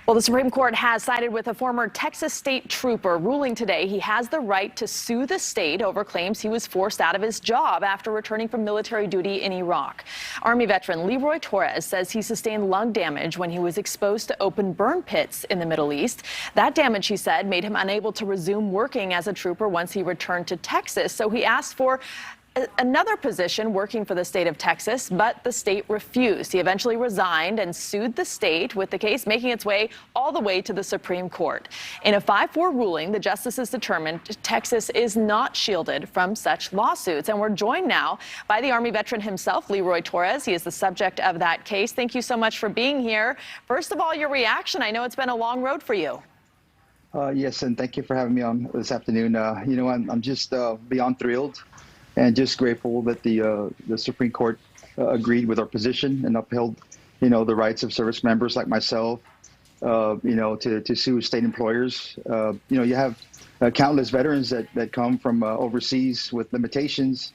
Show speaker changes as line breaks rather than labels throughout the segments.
Well, the Supreme Court has sided with a former Texas state trooper, ruling today he has the right to sue the state over claims he was forced out of his job after returning from military duty in Iraq. Army veteran Leroy Torres says he sustained lung damage when he was exposed to open burn pits in the Middle East. That damage, he said, made him unable to resume working as a trooper once he returned to Texas. So he asked for another position working for the state of Texas, but the state refused. He eventually resigned and sued the state, with the case making its way all the way to the Supreme Court. In a 5-4 ruling, the justices determined Texas is not shielded from such lawsuits. And we're joined now by the Army veteran himself, Leroy Torres. He is the subject of that case. Thank you so much for being here. First of all, your reaction. I know it's been a long road for you.
Yes, and thank you for having me on this afternoon. I'm just beyond thrilled and just grateful that the Supreme Court agreed with our position and upheld, the rights of service members like myself, to sue state employers. You have countless veterans that come from overseas with limitations,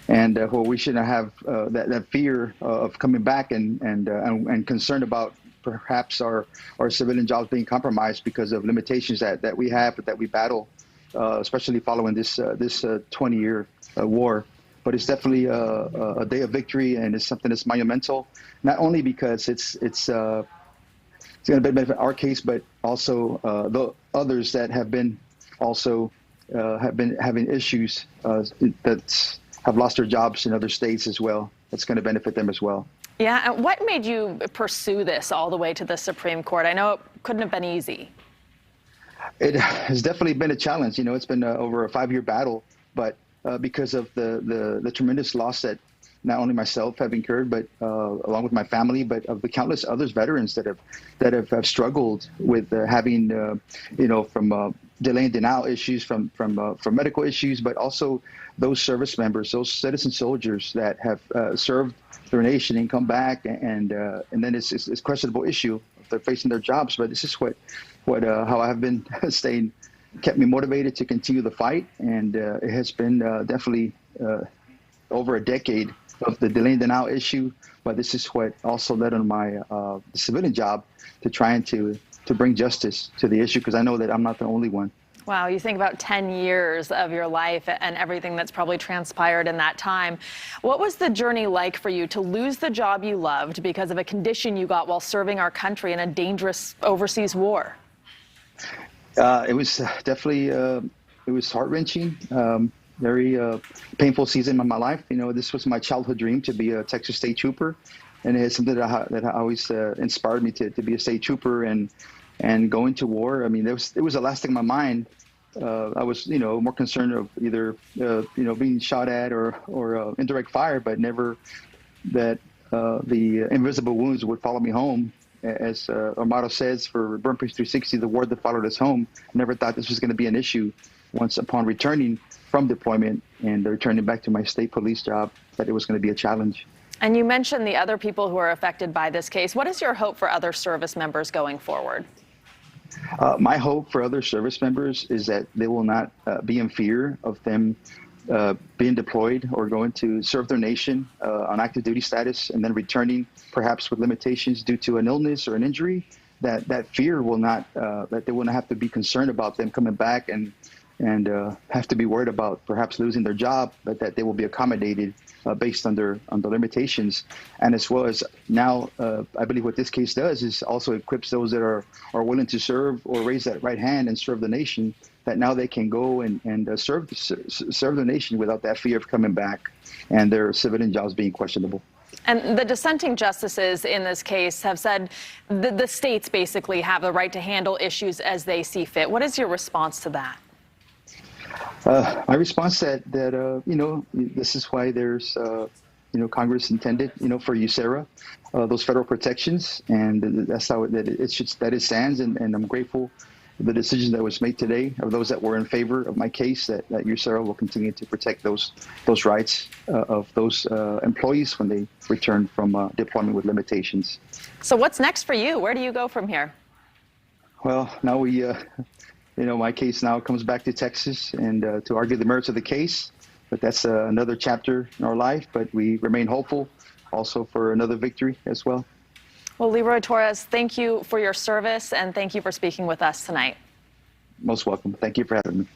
and we shouldn't have that fear of coming back and concerned about perhaps our civilian jobs being compromised because of limitations that we have, that we battle, especially following this 20-year war. But it's definitely a day of victory, and it's something that's monumental, not only because it's going to benefit our case, but also the others that have been also have been having issues that have lost their jobs in other states as well. It's going to benefit them as well.
Yeah, and what made you pursue this all the way to the Supreme Court? I know it couldn't have been easy.
It has definitely been a challenge. It's been over a 5-year battle, but because of the tremendous loss that not only myself have incurred, but along with my family, but of the countless others veterans that have struggled with having, from delay and denial issues, from medical issues, but also those service members, those citizen soldiers that have served their nation and come back, and then it's a questionable issue if they're facing their jobs. But this is how I have been kept me motivated to continue the fight, and it has been definitely over a decade of the delay and denial issue. But this is what also led on my civilian job to trying to bring justice to the issue, because I know that I'm not the only one.
Wow, you think about 10 years of your life and everything that's probably transpired in that time. What was the journey like for you to lose the job you loved because of a condition you got while serving our country in a dangerous overseas war?
It was definitely, it was heart-wrenching, very painful season of my life. This was my childhood dream, to be a Texas state trooper. And it's something that always inspired me to be a state trooper and go into war. I mean, it was the last thing on my mind. I was, more concerned of either, being shot at or indirect fire, but never that the invisible wounds would follow me home. As our motto says for Burn Pits 360, the war that followed us home. I never thought this was going to be an issue once upon returning from deployment and returning back to my state police job, that it was going to be a challenge.
And you mentioned the other people who are affected by this case. What is your hope for other service members going forward?
My hope for other service members is that they will not be in fear of them being deployed or going to serve their nation on active duty status and then returning perhaps with limitations due to an illness or an injury. That fear will not, that they will not have to be concerned about them coming back and have to be worried about perhaps losing their job, but that they will be accommodated based on their limitations. And as well as now, I believe what this case does is also equips those that are willing to serve or raise that right hand and serve the nation, that now they can go and serve the nation without that fear of coming back and their civilian jobs being questionable.
And the dissenting justices in this case have said the states basically have the right to handle issues as they see fit. What is your response to that?
My response that this is why there's Congress intended for USERRA, those federal protections, and that's how it stands. And I'm grateful for the decision that was made today of those that were in favor of my case, that USERRA will continue to protect those rights of those employees when they return from deployment with limitations.
So what's next for you? Where do you go from here?
Well, now we. My case now comes back to Texas and to argue the merits of the case. But that's another chapter in our life. But we remain hopeful also for another victory as well.
Well, Leroy Torres, thank you for your service and thank you for speaking with us tonight.
Most welcome. Thank you for having me.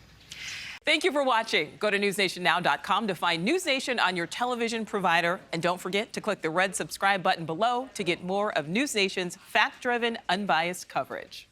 Thank you for watching. Go to newsnationnow.com to find News Nation on your television provider. And don't forget to click the red subscribe button below to get more of News Nation's fact-driven, unbiased coverage.